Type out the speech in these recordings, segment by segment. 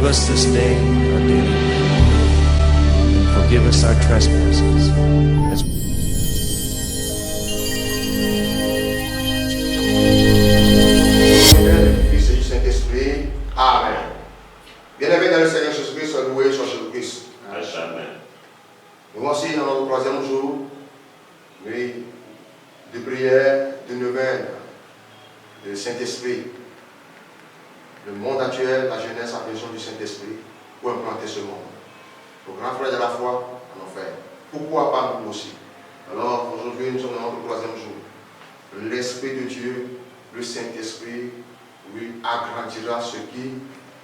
Give us this day our daily bread, and forgive us our trespasses, as Père, du Fils et du Saint-Esprit. Amen. Bien-aimé dans le Seigneur Jésus-Christ, loué soit Jésus-Christ. Amen. Nous voici dans notre troisième jour, oui, de prière, de neuvaine, de Saint-Esprit. Le monde actuel, la jeunesse a besoin du Saint-Esprit pour implanter ce monde. Au grand frère de la foi, en enfer. Pourquoi pas nous aussi? Alors aujourd'hui, nous sommes dans notre troisième jour. L'Esprit de Dieu, le Saint-Esprit, oui, agrandira ce qui,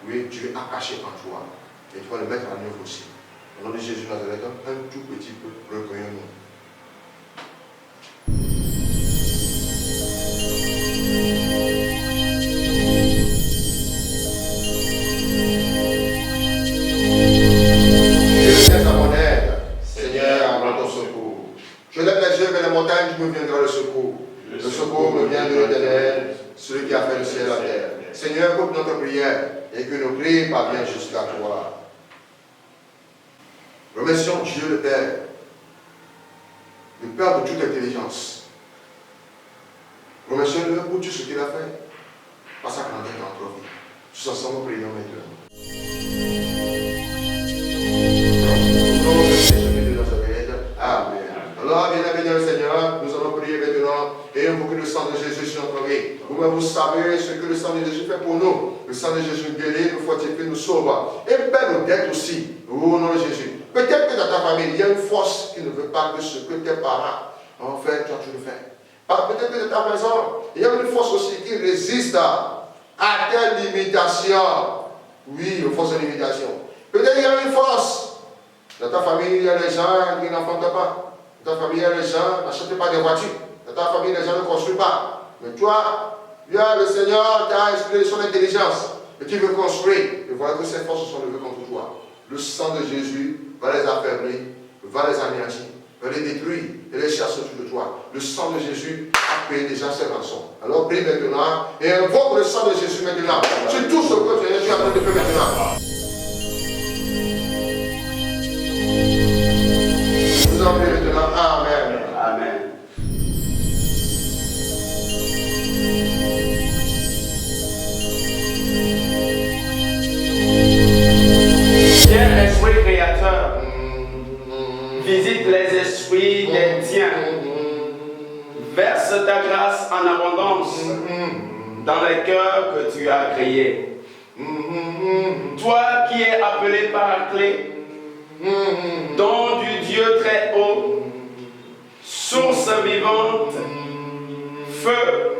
oui, Dieu a caché en toi. Et tu vas le mettre en œuvre aussi. Au nom de Jésus Nazareth, un tout petit peu, recueillons-nous. Je lève les yeux vers les montagnes, d'où me viendra le secours. Le secours me vient de l'Éternel, celui qui a fait le ciel et la terre. Seigneur, écoute notre prière et que nos prières parviennent jusqu'à toi. Remercions Dieu le Père, le Père de toute intelligence. Remercions-le pour tout ce qu'il a fait, par sa grandeur dans notre vie. Tous ensemble, prions maintenant. Amen. Alors, bien-aimé le Seigneur, nous allons prier maintenant et invoquer le sang de Jésus sur notre vie. Vous-même, vous savez ce que le sang de Jésus fait pour nous. Le sang de Jésus guérit, nous fortifie, nous sauve. Et paie nos dettes aussi, au nom de Jésus. Peut-être que dans ta famille, il y a une force qui ne veut pas que ce que tes parents ont fait, toi tu le fais. Peut-être que dans ta maison, il y a une force aussi qui résiste à tes limitations. Oui, aux forces de limitation. Peut-être qu'il y a une force. Dans ta famille, il y a des gens qui n'enfantent pas. Dans ta famille, il y a des gens qui n'achètent pas des voitures. Dans ta famille, les gens ne construisent pas. Mais toi, le Seigneur t'a inspiré son intelligence. Et tu veux construire. Et voilà que ces forces sont levées contre toi. Le sang de Jésus va les affaiblir, va les anéantir, va les détruire et les chasser autour de toi. Le sang de Jésus a payé déjà ses rançons. Alors prie maintenant et invoque le sang de Jésus maintenant. C'est tout ce que tu es en train de faire maintenant. Nous en prions maintenant. Amen. Amen. Viens, Esprit Créateur, visite les esprits des tiens, verse ta grâce en abondance dans les cœurs que tu as créés. Toi qui es appelé par la clé, don du Dieu très haut, source vivante, feu,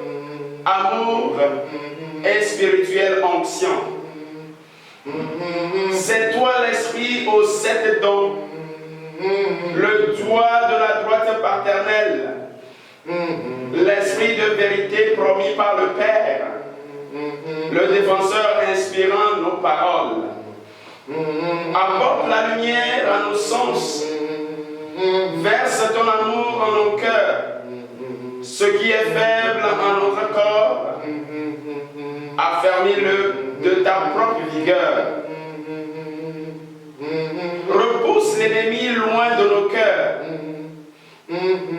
amour et spirituelle onction. C'est toi l'esprit aux 7 dons, le doigt de la droite paternelle, l'esprit de vérité promis par le Père, le défenseur inspirant nos paroles. Apporte la lumière à nos sens, verse ton amour en nos cœurs, ce qui est faible en notre corps, affermis-le de ta propre vigueur. Repousse l'ennemi loin de nos cœurs.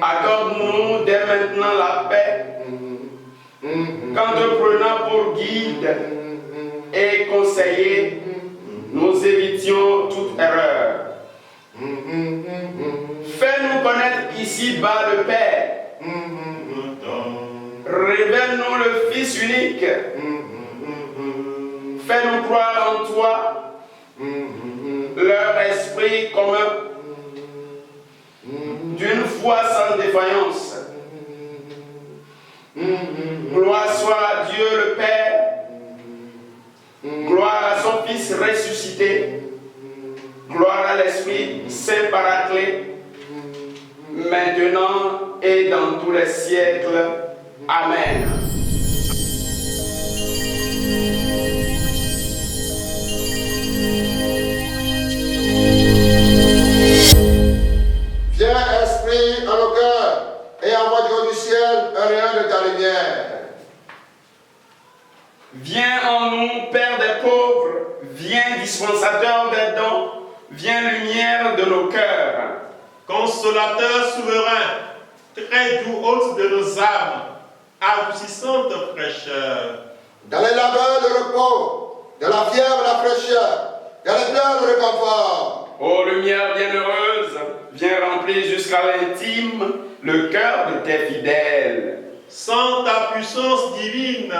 Accorde-nous dès maintenant la paix, qu'en te prenant pour guide et conseiller, nous évitions toute erreur. Fais-nous connaître ici-bas le Père. Révèle-nous le Fils unique. Fais-nous croire en toi, leur esprit commun, d'une foi sans défaillance. Gloire soit à Dieu le Père, gloire à son Fils ressuscité, gloire à l'Esprit Saint Paraclet, maintenant et dans tous les siècles. Amen. Viens, Esprit, en nos cœurs, et envoie du haut du ciel un rayon de ta lumière. Viens en nous, Père des pauvres, viens dispensateur des dons, viens lumière de nos cœurs. Consolateur souverain, très doux hôte de nos âmes, adoucissante fraîcheur. Dans les labeurs de repos, dans la fièvre, la fraîcheur, dans les pleurs, le réconfort. Ô lumière bienheureuse, viens remplir jusqu'à l'intime le cœur de tes fidèles. Sans ta puissance divine,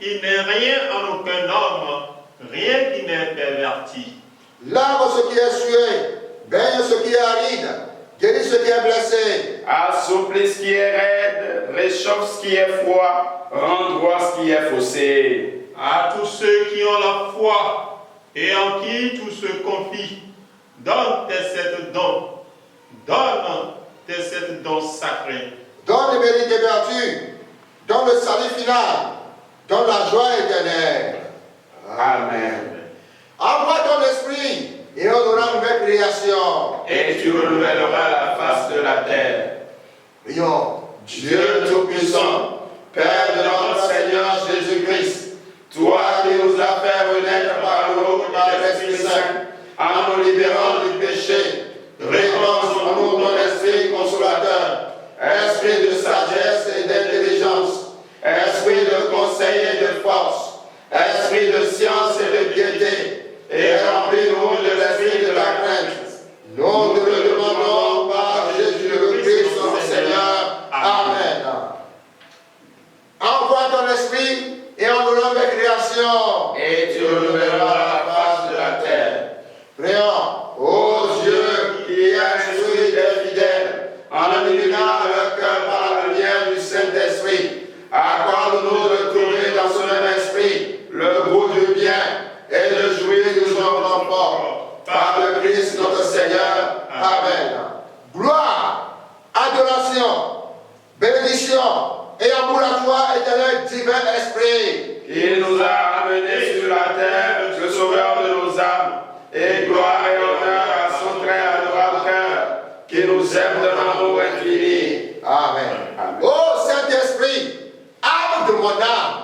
il n'est rien en aucun homme, rien qui n'est perverti. Lave ce qui est sué, baigne ce qui est aride, guéris ce qui est blessé. Assouplis ce qui est raide, réchauffe ce qui est froid, rends droit ce qui est faussé. À tous ceux qui ont la foi et en qui tout se confie, donne tes sept dons, donne tes sept dons sacrés. Donne le mérite des vertus, donne le salut final, donne la joie éternelle. Amen. Envoie ton esprit et on aura une nouvelle création. Et tu renouvelleras la face de la terre. Prions. Dieu Tout-Puissant, Père de notre Seigneur Jésus-Christ, toi qui nous as fait renaître par l'eau et par l'Esprit Saint, en nous libérant du péché, répands en nous ton esprit consolateur, esprit de sagesse et d'intelligence, esprit de conseil et de force, esprit de science et de piété, et remplis-nous de l'esprit de la crainte. Nous te le demandons par Jésus le Christ, notre Seigneur. Amen. Envoie ton esprit et on nous rend les créations. Et tu renouvelleras la face de la terre. Prions. Ô Dieu qui as instruit tes fidèles en illuminant leur cœur par la lumière du Saint-Esprit, accorde-nous de trouver dans ce même esprit le goût du bien et de jouir de son confort. Par le Christ notre Seigneur. Amen. Gloire, adoration, bénédiction et amour à toi, éternel divin esprit. Il nous a amenés sur la terre, le sauveur de nos âmes, et gloire et honneur à son très adorable cœur, qui nous aime d'un amour infini. Amen. Amen. Ô Saint-Esprit, âme de mon âme,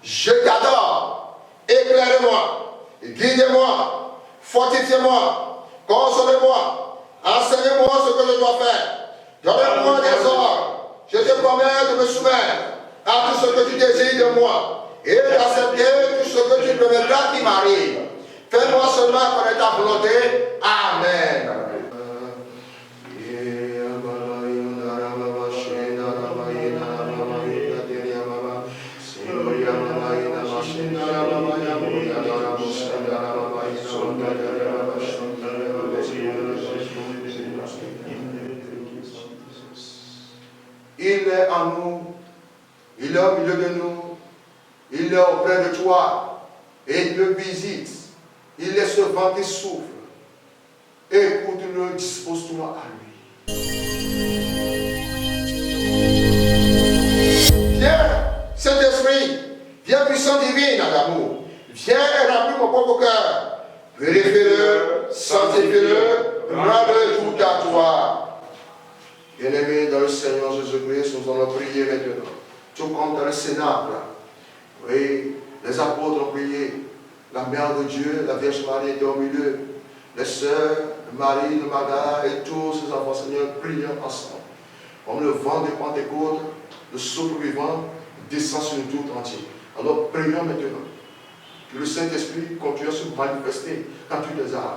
je t'adore. Éclairez-moi, guidez-moi, fortifiez-moi, consolez-moi, enseignez-moi ce que je dois faire. Donnez-moi des ordres. Je te promets de me soumettre à tout ce que tu désires de moi et d'accepter tout ce que tu permettras qui m'arrive. Fais-moi seulement connaître ta volonté. Amen. Il est en nous, il est au milieu de nous, il est auprès de toi, et il te visite. Il est ce vent qui souffle. Écoute-le, dispose-toi à lui. Viens, Saint-Esprit, viens puissant divine d'amour. Viens et remplis mon propre cœur. Purifie-le, sanctifie-le, rends-le tout à toi. Bien-aimés dans le Seigneur Jésus-Christ, nous allons prier maintenant. Tout comme dans le Cénacle. Oui, les apôtres ont prié. La Mère de Dieu, la Vierge Marie était au milieu. Les sœurs, Marie de Magdala et tous ces enfants, Seigneur, prions ensemble. Comme le vent de Pentecôte, le souffle vivant, descend sur nous tout entier. Alors prions maintenant. Que le Saint-Esprit continue à se manifester quand tu les as.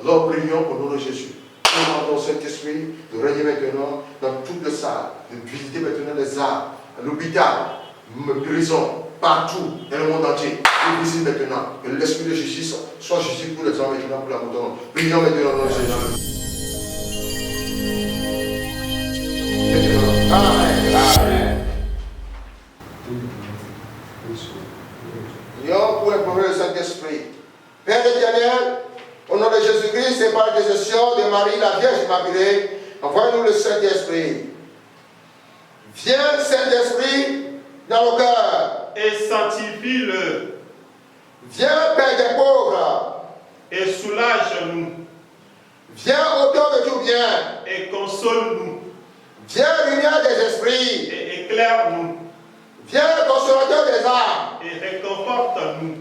Alors prions au nom de Jésus. Demandons au Saint-Esprit de régner maintenant dans toutes les salles, de visiter maintenant les arts, l'hôpital, la prison, partout dans le monde entier. Il visite maintenant que l'esprit de justice soit justice pour les hommes et pour la montagne. Prions maintenant au nom de Jésus. Amen. Amen. Prions pour implorer le Saint-Esprit. Père éternel, au nom de Jésus-Christ et par l'intercession de Marie, la Vierge Immaculée, envoie-nous le Saint-Esprit. Viens, Saint-Esprit, dans nos cœurs. Et sanctifie-le. Viens, Père des pauvres. Et soulage-nous. Viens, auteur de tout bien. Et console-nous. Viens, lumière des esprits. Et éclaire-nous. Viens, consolateur des âmes. Et réconforte-nous.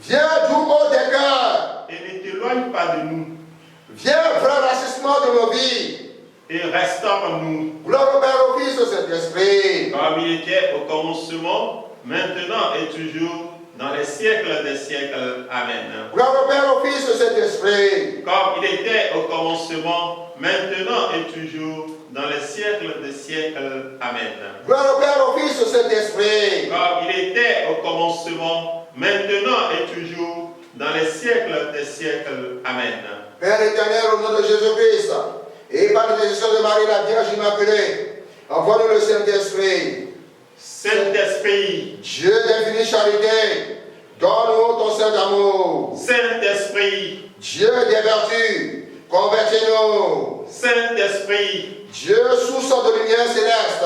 Viens, doux haut des cœurs. Et t'éloigne pas de nous Viens faire l'assistement de nos vies. et restaure-nous. Gloire au Père, au Fils, au Saint-Esprit. Comme il était au commencement, maintenant et toujours, dans les siècles des siècles. Amen. Gloire au Père, au Fils, au Saint-Esprit. Comme il était au commencement, maintenant et toujours, dans les siècles des siècles. Amen. Gloire au Père, au Fils, au Saint-Esprit. Comme il était au commencement, maintenant et toujours, dans les siècles des siècles. Amen. Père éternel, au nom de Jésus-Christ, et par l'intercession de Marie, la Vierge Immaculée, envoie-nous le Saint-Esprit. Saint-Esprit, Dieu d'infinie charité, donne-nous ton saint amour. Saint-Esprit, Dieu des vertus, convertis-nous. Saint-Esprit, Dieu, source de lumière céleste,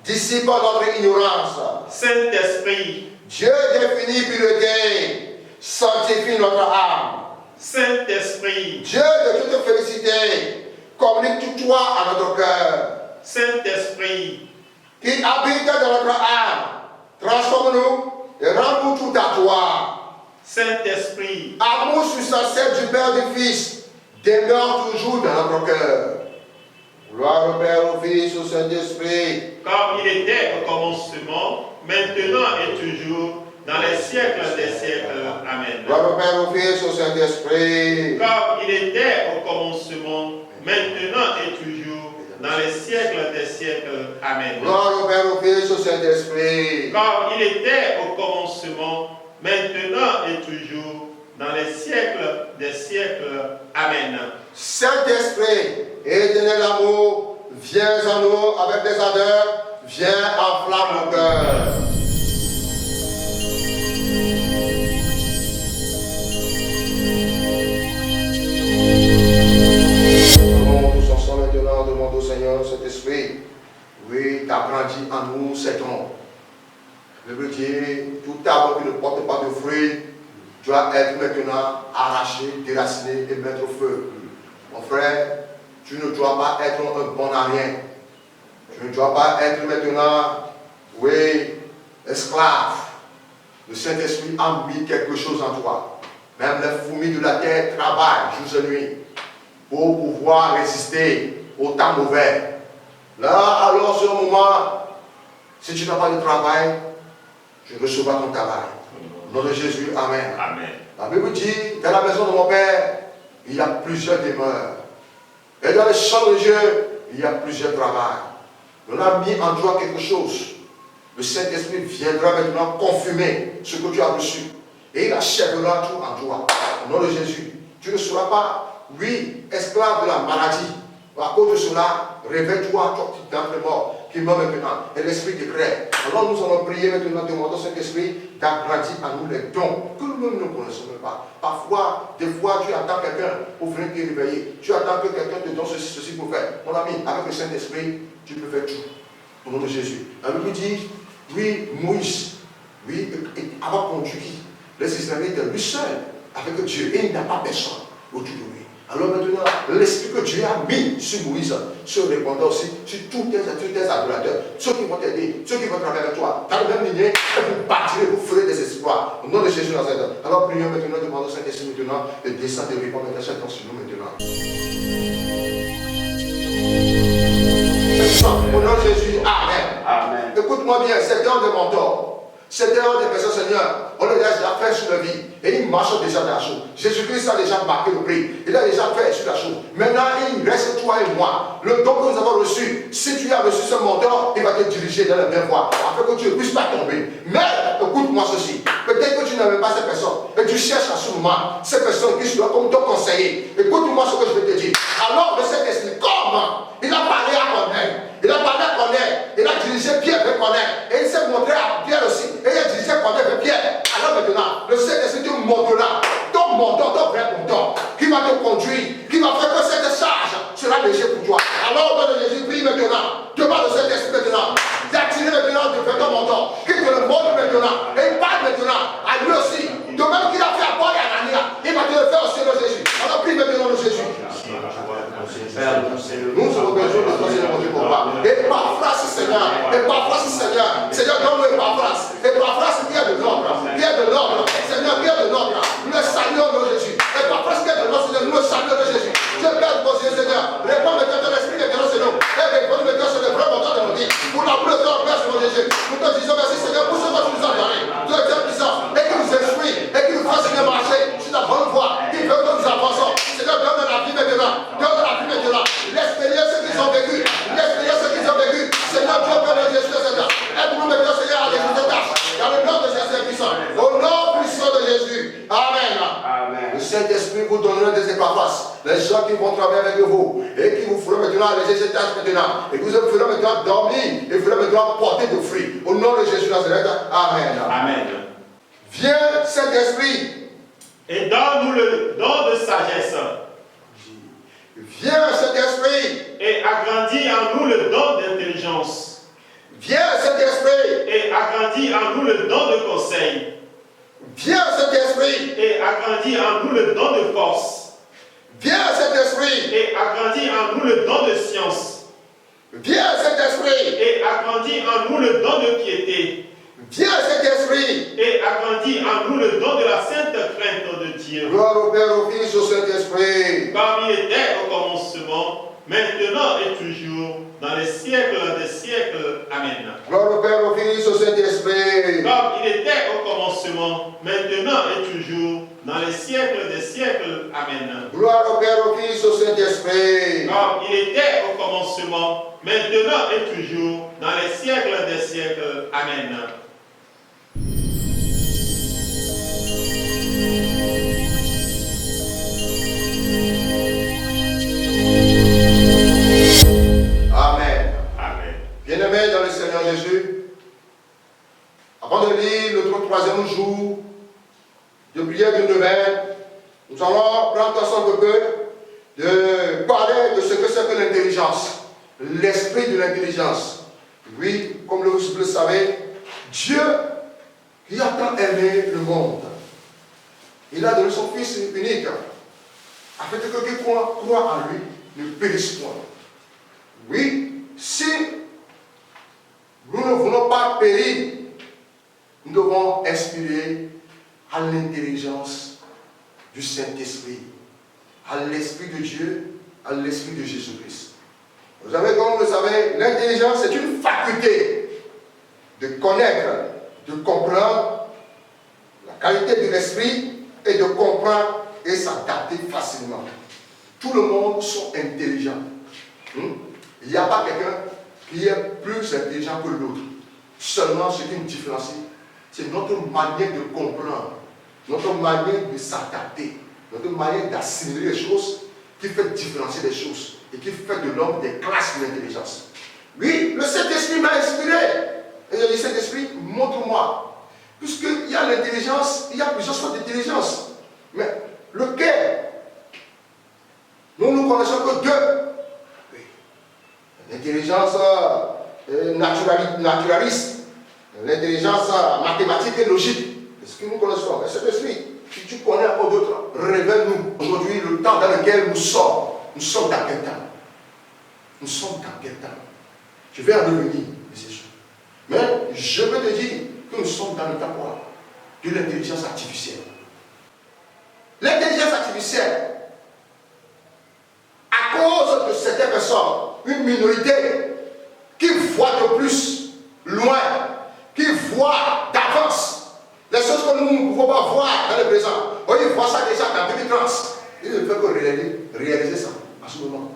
dissipe notre ignorance. Saint-Esprit, Dieu d'infinie pureté, sanctifie notre âme. Saint-Esprit, Dieu de toute félicité, communique toi à notre cœur. Saint-Esprit, Qui habite dans notre âme, transforme-nous et rends-nous tout à toi. Saint-Esprit, Amour substantiel du Père et du Fils demeure toujours dans notre cœur. Gloire au Père, au Fils, au Saint-Esprit. comme il était au commencement, maintenant et toujours, dans les siècles des siècles. Amen. Gloire au Père, au Fils, au Saint-Esprit. Comme il était au commencement, maintenant et toujours, dans les siècles des siècles. Amen. Gloire au Père, au Fils, au Saint-Esprit. Comme il était au commencement, maintenant et toujours, dans les siècles des siècles. Amen. Saint-Esprit, éternel amour, viens en nous avec des ardeurs, viens enflamme nos cœurs. Nous tous ensemble maintenant, demandons au Seigneur, Saint-Esprit, oui, t'agrandis en nous cet don. Je veux dire, tout arbre qui ne porte pas de fruits doit être maintenant arraché, déraciné et mettre au feu. Mon frère, tu ne dois pas être un bon à rien. Tu ne dois pas être maintenant, oui, esclave. Le Saint-Esprit a mis quelque chose en toi. Même les fourmis de la terre travaillent jour et nuit pour pouvoir résister au temps mauvais. Là, alors, ce moment, si tu n'as pas de travail, je recevrai ton travail. Au nom de Jésus, Amen. Amen. La Bible dit, dans la maison de mon Père, il y a plusieurs demeures. Et dans les champs de Dieu, il y a plusieurs travails. On a mis en toi quelque chose. Le Saint-Esprit viendra maintenant confumer ce que tu as reçu. Et il achèvera tout en toi. Au nom de Jésus. Tu ne seras pas, oui, esclave de la maladie. À cause de cela, réveille-toi, toi qui es dans les morts, qui meurt maintenant. Et l'Esprit décrète. Alors nous allons prier maintenant, demandons Saint-Esprit d'agrandir à nous les dons que nous-mêmes ne connaissons même pas. Parfois, des fois, tu attends quelqu'un pour venir te réveiller. Tu attends que quelqu'un te donne ceci pour faire. Mon ami, avec le Saint-Esprit, tu peux faire tout. Au nom de Jésus. La Bible dit, oui, Moïse, oui, avant conduit les Israélites lui seul avec Dieu. Et il n'a pas personne autour de lui. Alors maintenant, l'esprit que Dieu a mis sur Moïse se répandra aussi sur tous tes adorateurs, ceux qui vont t'aider, ceux qui vont travailler avec toi, dans le même lignée, et vous partirez, vous ferez des espoirs. Au nom de Jésus Nazareth. Alors prions maintenant, demandons Saint-Esprit maintenant, de descendre et répondre à chacun sur nous maintenant. Au nom de Jésus, Amen. Amen. Écoute-moi bien, c'est l'heure de mentor. C'est l'heure des personnes, Seigneur. On les a déjà fait sur la vie. Et ils marchent déjà dans la chose. Jésus-Christ a déjà marqué le prix. Il a déjà fait sur la chose. Maintenant, il reste toi et moi. Le don que nous avons reçu, si tu as reçu ce mentor, il va te diriger dans la même voie. Afin que tu ne puisses pas tomber. Mais, écoute-moi ceci. Peut-être que tu n'avais pas ces personnes. Et tu cherches à ce moment ces personnes qui doivent comme te conseiller. Écoute-moi ce que je vais te dire. Alors, le Saint-Esprit, comment il a parlé à Corneille. Il a parlé à Corneille. Il a dirigé Pierre vers Corneille. Et il s'est montré à Pierre aussi. Et il a dirigé Corneille vers Pierre. Alors maintenant, le Saint-Esprit te montrera ton mentor, ton vrai mentor, qui va te conduire, qui va faire que cette charge sera légère pour toi. Alors, dans Jésus, prie maintenant. Demande au Saint-Esprit maintenant d'attirer maintenant de faire ton mentor, qui te le montre maintenant. Et il parle maintenant à lui aussi. De même qu'il a fait à Paul et à Anania, il va te le faire aussi dans Jésus. Alors, prie maintenant de Jésus. Nous avons besoin de toi, Seigneur, mon Dieu, pour moi. Et parfois, Seigneur, Seigneur, donne-nous et parfois, Jésus. Nous te disons merci Seigneur pour ce que tu nous as donné. Tu es Dieu puissant et qui nous instruit et qui nous fasse Seigneur marcher sur la bonne voie, qui veut que nous avançons. Seigneur, donne la vie maintenant. Donne la vie maintenant. L'expérience qu'ils ont vécu. L'expérience qu'ils ont vécu. Seigneur, Dieu, Père de Jésus, Seigneur. Aide-nous maintenant, Seigneur, à exécuter tâches. Dans le nom de Jésus puissant. Au nom puissant de Jésus. Amen. Amen. Le Saint-Esprit vous donnera des épaphras, les gens qui vont travailler avec vous et qui vous feront maintenant les tâches maintenant et vous feront maintenant dormir et vous feront maintenant porter de fruits. Au nom de Jésus Nazareth. Amen. Amen. Viens, Saint-Esprit. Et donne-nous le don de sagesse. Viens, Saint-Esprit. Et agrandis en nous le don d'intelligence. Viens, Saint-Esprit. Et agrandis en nous le don de conseil. Viens, Saint-Esprit. Et agrandis en nous le don de force. Viens, Saint-Esprit. Et agrandis en nous le don de science. Viens, Saint-Esprit. Et agrandis en nous le don de piété. Viens, Saint-Esprit. Et agrandis en nous le don de la sainte crainte de Dieu. Gloire au Père, au Fils, au Saint-Esprit. Comme il était au commencement, maintenant et toujours, dans les siècles des siècles. Amen. Gloire au Père, au Fils, au Saint-Esprit. Comme il était au commencement, maintenant et toujours, dans les siècles des siècles. Amen. Gloire au Père, au Fils, au Saint-Esprit. Comme il était au commencement, maintenant et toujours, dans les siècles des siècles. Amen. Amen. Amen. Bien-aimés dans le Seigneur Jésus, avant de lire notre troisième jour de prière de neuvaine, nous allons prendre ensemble un peu de parler de ce que c'est que l'intelligence, l'esprit de l'intelligence. Oui, comme vous le savez, Dieu qui a tant aimé le monde, il a donné son Fils unique, afin que quiconque croit en lui ne périsse point. Oui, si nous ne voulons pas périr, nous devons inspirer à l'intelligence du Saint-Esprit, à l'Esprit de Dieu, à l'Esprit de Jésus-Christ. Vous savez, comme vous le savez, l'intelligence est une faculté de connaître, de comprendre la qualité de l'esprit et de comprendre et s'adapter facilement. Tout le monde sont intelligents. Il n'y a pas quelqu'un qui est plus intelligent que l'autre. Seulement ce qui nous différencie, c'est notre manière de comprendre, notre manière de s'adapter, notre manière d'assimiler les choses qui fait différencier les choses et qui fait de l'homme des classes d'intelligence. Oui, le Saint-Esprit m'a inspiré. Et j'ai dit, Saint-Esprit, montre-moi. Puisqu'il y a l'intelligence, il y a plusieurs sortes d'intelligence. Mais lequel? Nous connaissons que deux. L'intelligence naturaliste, l'intelligence mathématique et logique. C'est ce que nous connaissons. Mais cet esprit, si tu connais encore d'autres, révèle-nous aujourd'hui le temps dans lequel nous sommes. Nous sommes dans quel temps? Nous sommes dans quel temps? Je vais en revenir, c'est sûr. Mais je veux te dire que nous sommes dans le temps quoi? De l'intelligence artificielle. L'intelligence artificielle, à cause de certaines personnes, une minorité qui voit de plus loin, qui voit d'avance les choses que nous ne pouvons pas voir dans le présent. Oh, ils voient ça déjà dans 2030. Ils ne peuvent que réaliser ça à ce moment.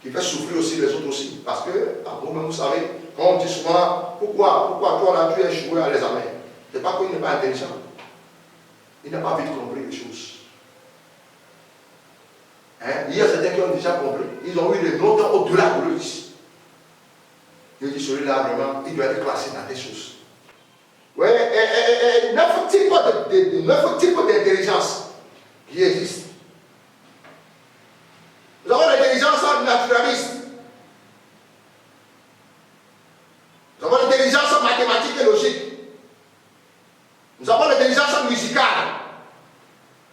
Qui fait souffrir aussi les autres aussi. Parce que, vous savez, quand on dit souvent, pourquoi toi là tu es échoué à l'examen? Ce n'est pas qu'il n'est pas intelligent. Il n'a pas vite compris les choses. Il y a certains qui ont déjà compris. Ils ont eu des notes au-delà de eux ici. Ils disent celui-là, vraiment, il doit être classé dans des choses. Oui, et 9 types d'intelligence qui existent. Nous avons l'intelligence naturaliste. Nous avons l'intelligence mathématique et logique. Nous avons l'intelligence musicale.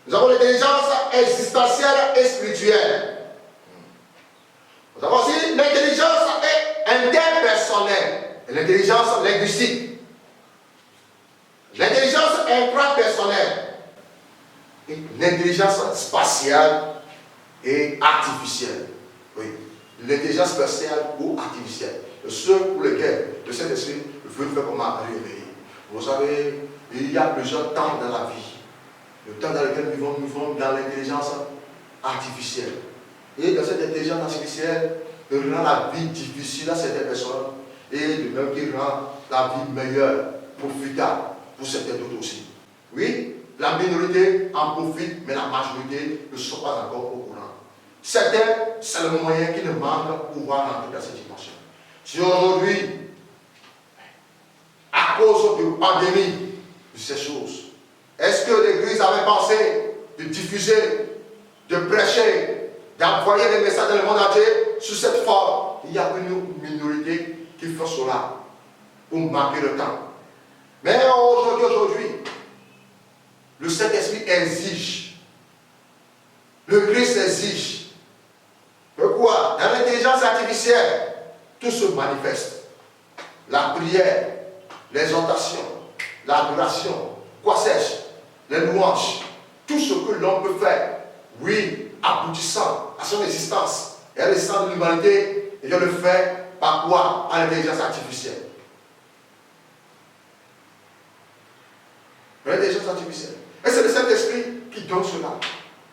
Nous avons l'intelligence existentielle et spirituelle. Nous avons aussi l'intelligence interpersonnelle et l'intelligence linguistique. L'intelligence intrapersonnelle et l'intelligence spatiale et artificielle. Oui, l'intelligence spatiale ou artificielle. ceux pour lesquels le Saint-Esprit veut faire comment réveiller. Vous savez, il y a plusieurs temps dans la vie. Le temps dans lequel nous vivons dans l'intelligence artificielle. Et dans cette intelligence artificielle, il rend la vie difficile à certaines personnes et de même qu'il rend la vie meilleure, profitable pour certains d'autres aussi. Oui, la minorité en profite, mais la majorité ne sont pas encore au courant. Certains, c'est le moyen qui nous manque pour pouvoir rentrer dans cette dimension. Si aujourd'hui, à cause de la pandémie, de ces choses, est-ce que l'Église avait pensé de diffuser, de prêcher, d'envoyer des messages dans le monde entier sous cette forme? Il y a une minorité qui fait cela pour marquer le temps. Mais aujourd'hui, le Saint-Esprit exige, le Christ exige. Pourquoi? Dans l'intelligence artificielle, tout se manifeste. La prière, l'exhortation, l'adoration, quoi sais-je, les louanges, tout ce que l'homme peut faire, oui, aboutissant à son existence et à l'existence de l'humanité, et je le fais par quoi? Par l'intelligence artificielle. L'intelligence artificielle. Et c'est le Saint-Esprit qui donne cela.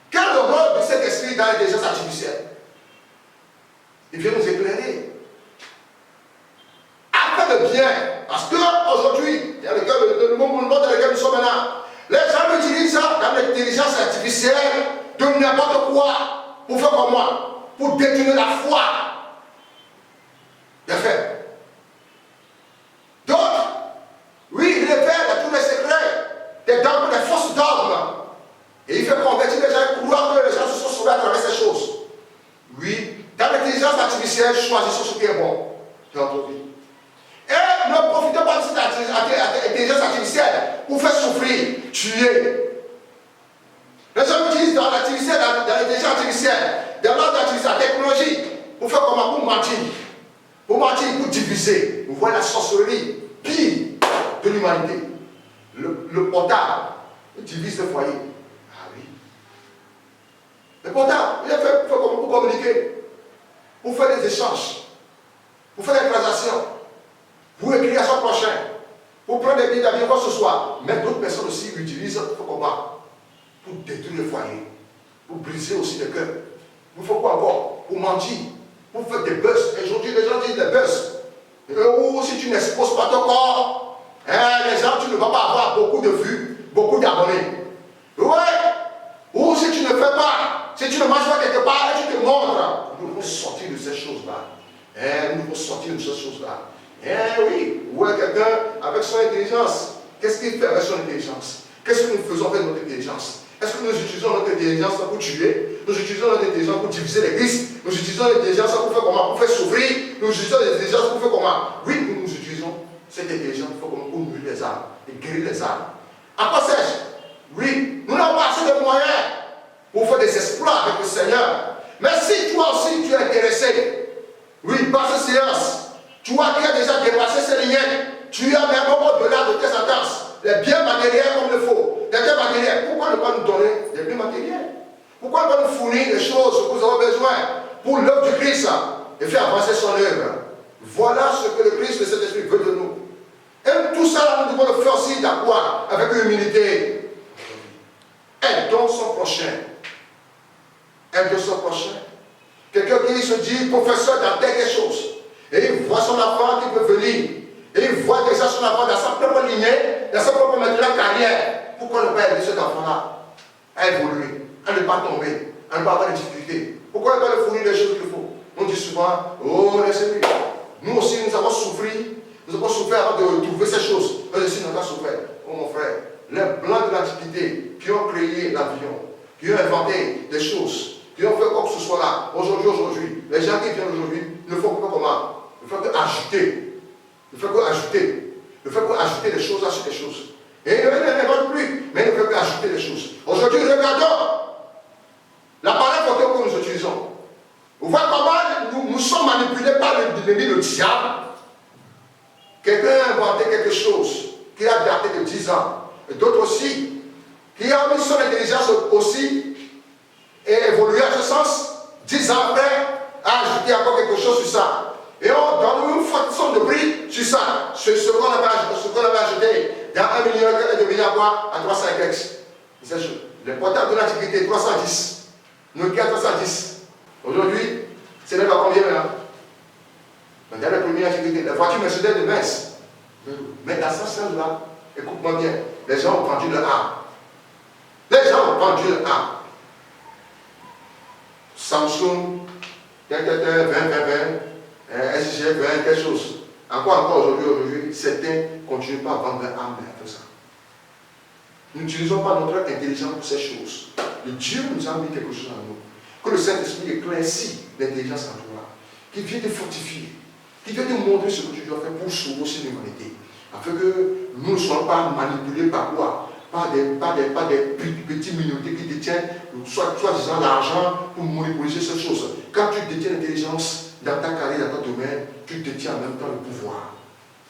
Quel est le rôle de cet esprit dans l'intelligence artificielle? Il vient nous éclairer. Après le bien. Parce qu'aujourd'hui, dans le monde dans lequel nous sommes maintenant, les gens utilisent ça dans l'intelligence artificielle de n'importe quoi. Pour faire comme moi. Pour détourner la foi. Bien fait. D'autres, oui, il révèle tous les secrets, des dogmes, des fausses dogmes. Et il fait convertir les gens et croire que les gens se sont sauvés à travers ces choses. Oui, dans l'intelligence artificielle, choisissons ce qui est bon dans notre vie. Et ne profitez pas de cette intelligence artificielle pour faire souffrir, tuer. Les gens utilisent dans l'intelligence artificielle, dans l'ordre artificielle, la technologie, pour faire comment? Pour mentir. Pour mentir, pour diviser. Vous voyez la sorcellerie pire de l'humanité. Le portable divise le foyer. Ah oui. Le portable, il est fait pour communiquer, pour faire des échanges, pour faire des transactions, pour écrire à son prochain, pour prendre des billets d'avion, quoi que ce soit. Mais d'autres personnes aussi l'utilisent comment? Pour détruire le foyer, pour briser aussi le cœur. Il faut quoi encore? Pour mentir, pour faire des buzz. Aujourd'hui, les gens disent des buzz. Ou si tu n'exposes pas ton corps, les gens, tu ne vas pas avoir beaucoup de vues, beaucoup d'abonnés. Ouais. Ou si tu ne fais pas, si tu ne manges pas quelque part, et tu te montres. Nous devons sortir de ces choses-là. Nous devons sortir de ces choses-là. Oui, ouais, quelqu'un avec son intelligence, qu'est-ce qu'il fait avec son intelligence? Qu'est-ce que nous faisons avec notre intelligence? Est-ce que nous utilisons notre intelligence pour tuer? Nous utilisons notre intelligence pour diviser l'Église? Nous utilisons notre intelligence pour faire comment? Pour faire souffrir? Nous utilisons notre intelligence pour faire comment? Oui, nous utilisons cette intelligence pour nuire les âmes et guérir les âmes. À quoi sais-je? Oui, nous n'avons pas assez de moyens pour faire des exploits avec le Seigneur. Mais si toi aussi tu es intéressé, oui, par cette séance, tu vois qu'il a déjà dépassé ces lignes, tu as même au-delà de tes sentences, les biens matériels comme il faut, les biens matériels. Pourquoi ne pas nous donner des biens matériels? Pourquoi ne pas nous fournir des choses que nous avons besoin pour l'œuvre du Christ et faire avancer son œuvre? Voilà ce que le Christ, le Saint-Esprit veut de nous. Et tout ça, nous devons le faire aussi d'accord avec humilité. Aidons son prochain. Aidons son prochain. Quelqu'un qui se dit professeur dans quelque chose. Et il voit son enfant qui peut venir. Et il voit déjà son enfant dans sa propre lignée, dans sa propre carrière. Pourquoi ne pas aider cet enfant-là à évoluer, à ne pas tomber, à ne pas avoir de difficultés? Pourquoi ne pas lui fournir les choses qu'il faut? On dit souvent, oh, laissez-lui. Nous aussi, nous avons souffert. Nous avons souffert avant de trouver ces choses. Eux aussi, nous avons souffert. Oh mon frère, les blancs de l'Antiquité qui ont créé l'avion, qui ont inventé des choses, qui ont fait quoi que ce soit là, aujourd'hui, les gens qui viennent aujourd'hui ne font pas comment? Ne font qu'ajouter. Ne font qu'ajouter. Ne font qu'ajouter des choses sur des choses. Et ils n'inventent plus, mais ils ne font qu'ajouter des choses. Aujourd'hui, regardons l'appareil photo que nous utilisons. Vous voyez comment nous sommes manipulés par l'ennemi, le diable. Quelqu'un a inventé quelque chose qui a daté de 10 ans. Et d'autres aussi, qui a mis son intelligence aussi et évolué en ce sens, 10 ans après, a ajouté encore quelque chose sur ça. Et on donne une façon de prix sur ça, sur ce qu'on avait acheté dans 1 million et demi à 300 et quelques. Le portable de l'antiquité, 310. Nokia 310. Aujourd'hui, c'est même à combien là? Dans la première antiquité, la voiture Mercedes de Metz. Mais dans ce sens-là, écoute-moi bien, les gens ont vendu le âme. Les gens ont vendu le âme. Samsung, 20, SG 20, quelque chose. Encore aujourd'hui, certains ne continuent pas à vendre leur âme avec ça. Nous n'utilisons pas notre intelligence pour ces choses. Le Dieu nous a mis quelque chose en nous. Que le Saint-Esprit éclaircit l'intelligence en toi, qui vient te fortifier, qui vient te montrer ce que tu dois faire pour sauver aussi l'humanité. Afin que nous ne soyons pas manipulés par quoi? Par des petites minorités qui détiennent soit-disant l'argent pour monopoliser ces choses. Quand tu détiens l'intelligence dans ta carrière, dans ton domaine, tu détiens en même temps le pouvoir.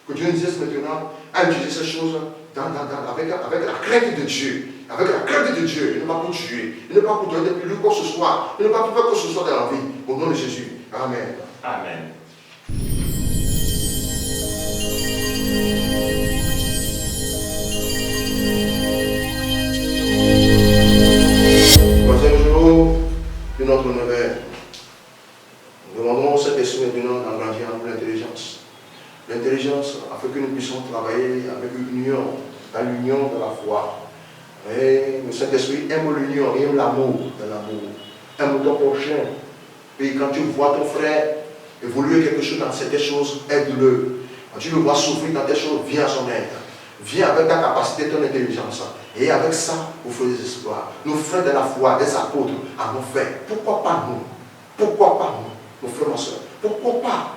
Que Dieu nous dise maintenant à utiliser ces choses avec la crainte de Dieu. Avec la crainte de Dieu. Il n'est pas pour tuer. Il n'est pas pour donner plus quoi que ce soit. Il n'est pas pour faire quoi que ce soit dans la vie. Au nom de Jésus. Amen. Amen. Troisième jour de notre neuvaine. Nous demandons au Saint-Esprit maintenant d'agrandir en nous l'intelligence. L'intelligence afin que nous puissions travailler avec l'union, dans l'union de la foi. Et le Saint-Esprit aime l'union, il aime l'amour, aime ton prochain. Et quand tu vois ton frère évoluer quelque chose dans certaines choses, aide-le. Quand tu le vois souffrir dans des choses, viens à son aide. Viens avec ta capacité, ton intelligence. Et avec ça, vous ferez des espoirs. Nos frères de la foi, des apôtres, en ont fait. Pourquoi pas nous? Pourquoi pas nous, nos frères et soeurs? Pourquoi pas?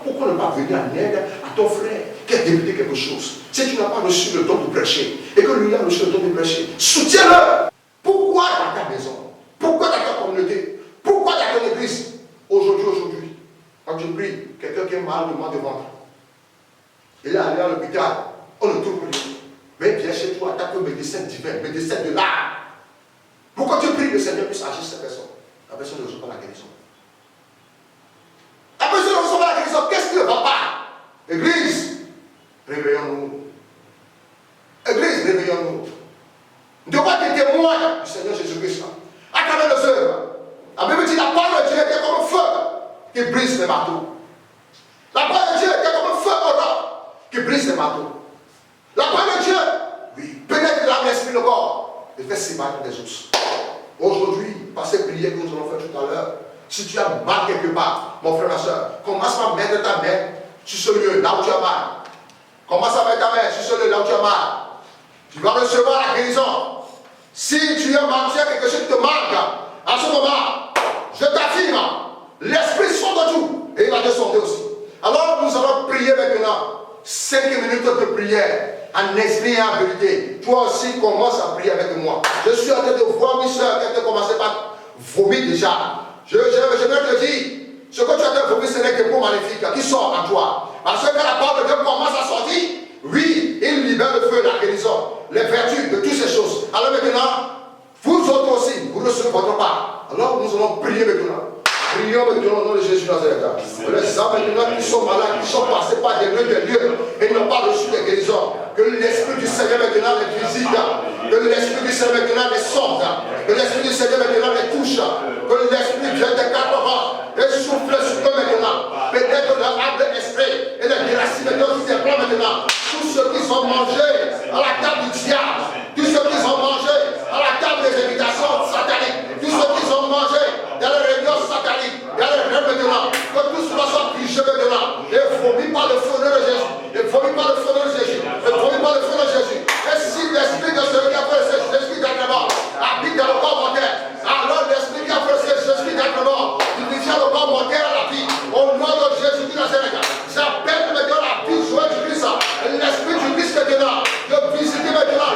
Pourquoi ne pas venir en aide à ton frère qui a débuté quelque chose? Si tu n'as pas reçu le don de prêcher et que lui a reçu le don de prêcher, soutiens-le. Pourquoi dans ta maison? Pourquoi dans ta communauté? Pourquoi dans ton église? Aujourd'hui, quand je prie, quelqu'un qui est malade de mal de ventre, il est allé à l'hôpital, on ne trouve plus. Mais viens chez toi, attaque le médecin divin, médecin de l'âme. Pourquoi tu pries que le Seigneur puisse agir sur cette personne? La personne ne reçoit pas la guérison. La personne ne reçoit pas la guérison. Qu'est-ce qui ne va pas? Église, réveillons-nous. Église, réveillons-nous. Nous devons être témoins du Seigneur Jésus-Christ à travers nos œuvres. La Bible dit la parole de Dieu était comme un feu qui brise les marteaux. La parole de Dieu était comme un feu ardent qui brise les marteaux. La parole de Dieu, oui, pénètre l'âme, l'esprit, le corps et fait séparer des os. Aujourd'hui, par ces prières que nous allons faire tout à l'heure, si tu as mal quelque part, mon frère, ma soeur, commence par mettre ta main sur ce lieu, là où tu as mal. Commence à mettre ta main sur ce lieu, là où tu as mal. Tu vas recevoir la guérison. Si tu as mal, si quelque chose qui te manque, à ce moment, je t'affirme, l'esprit sonde tout et il va te sonder aussi. Alors nous allons prier maintenant 5 minutes de prière en esprit et en vérité. Toi aussi commence à prier avec moi. Je suis en train de voir mes soeurs qui ont commencé par vomir déjà. Je vais te dire, ce que tu as de vomir, ce n'est que pour maléfique qui sort en toi. Parce que quand la parole de Dieu commence à sortir, oui, il libère le feu, la guérison, les vertus de toutes ces choses. Alors maintenant, vous autres aussi, vous recevez votre part. Alors nous allons prier maintenant. Prions maintenant au nom de Jésus Nazareth. Les âmes maintenant qui sont malades, qui sont passés par des lieux et n'ont pas reçu de guérison. Que l'Esprit du Seigneur maintenant les visite. Que l'Esprit du Seigneur maintenant les sonde. Que l'Esprit du Seigneur maintenant les touche. Que l'Esprit vienne des 4 vents et souffle sur eux maintenant. Peut-être leur âme esprit et les déracines de tous ces plans maintenant. Tous ceux qui sont mangés à la table du diable. Tous ceux qui sont mangés à la table des invitations sataniques. Tous ceux qui sont mangés dans les réunions sataniques. Dans les rêves maintenant. Que tout cela soit pigé maintenant. Et vomi par le feu de Jésus. Et vomi par le feu de Jésus. Et vomi par le feu de Jésus. Et si l'esprit de celui qui a fait l'esprit d'agrément habite dans le corps mortel, alors l'esprit qui a fait l'esprit d'agrément, il devient le corps mortel à la vie. Au nom de Jésus de Nazareth, j'appelle maintenant la vie joie du Christ. L'esprit du Christ maintenant, de visiter maintenant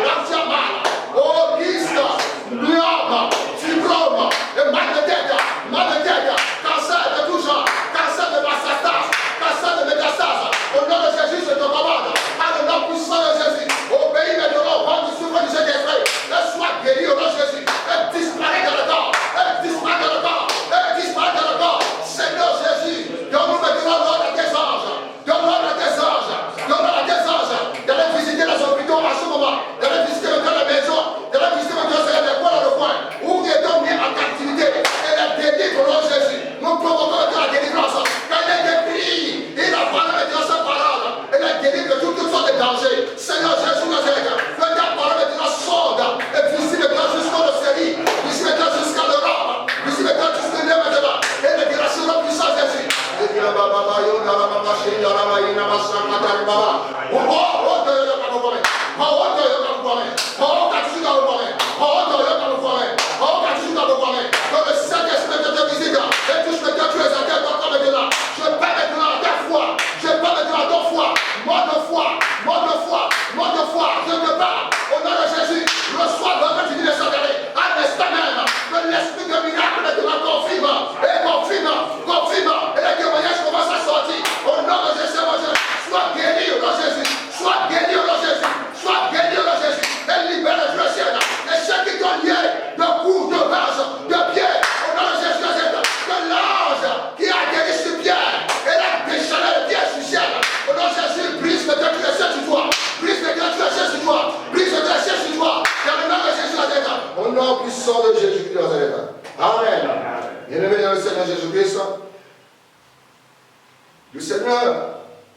Quelqu'un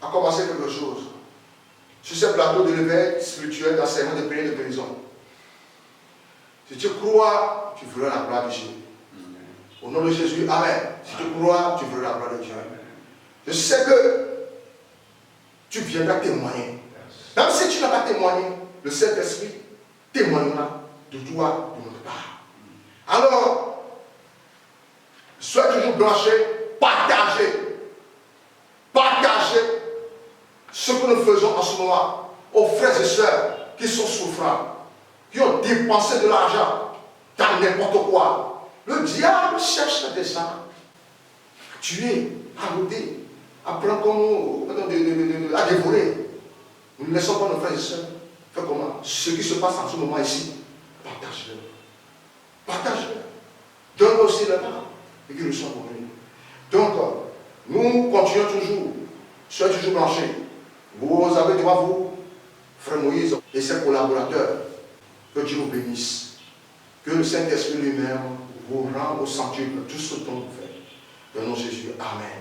a commencé quelque chose. Sur ce plateau de l'éveil spirituel, d'enseignement de prière de guérison. Si tu crois, tu verras la gloire de Dieu. Au nom de Jésus, Amen. Si tu crois, tu verras la gloire de Dieu. Je sais que tu viendras témoigner. Même si tu n'as pas témoigné, le Saint-Esprit témoignera de toi, de notre part. Alors, sois toujours branché, partagez. Partagez ce que nous faisons en ce moment aux frères et sœurs qui sont souffrants, qui ont dépensé de l'argent dans n'importe quoi. Le diable cherche des gens à tuer, à router, à prendre comme à dévorer. Nous ne laissons pas nos frères et sœurs faire comment? Ce qui se passe en ce moment ici, partagez-le. Partagez-le. Donne aussi le temps et qu'ils le soient pour nous. Donc, nous continuons toujours. Soyez toujours branchés. Vous avez devant vous, frère Moïse et ses collaborateurs. Que Dieu vous bénisse. Que le Saint-Esprit lui-même vous rende au centuple tout ce dont vous faites. Dans le nom de Jésus. Amen.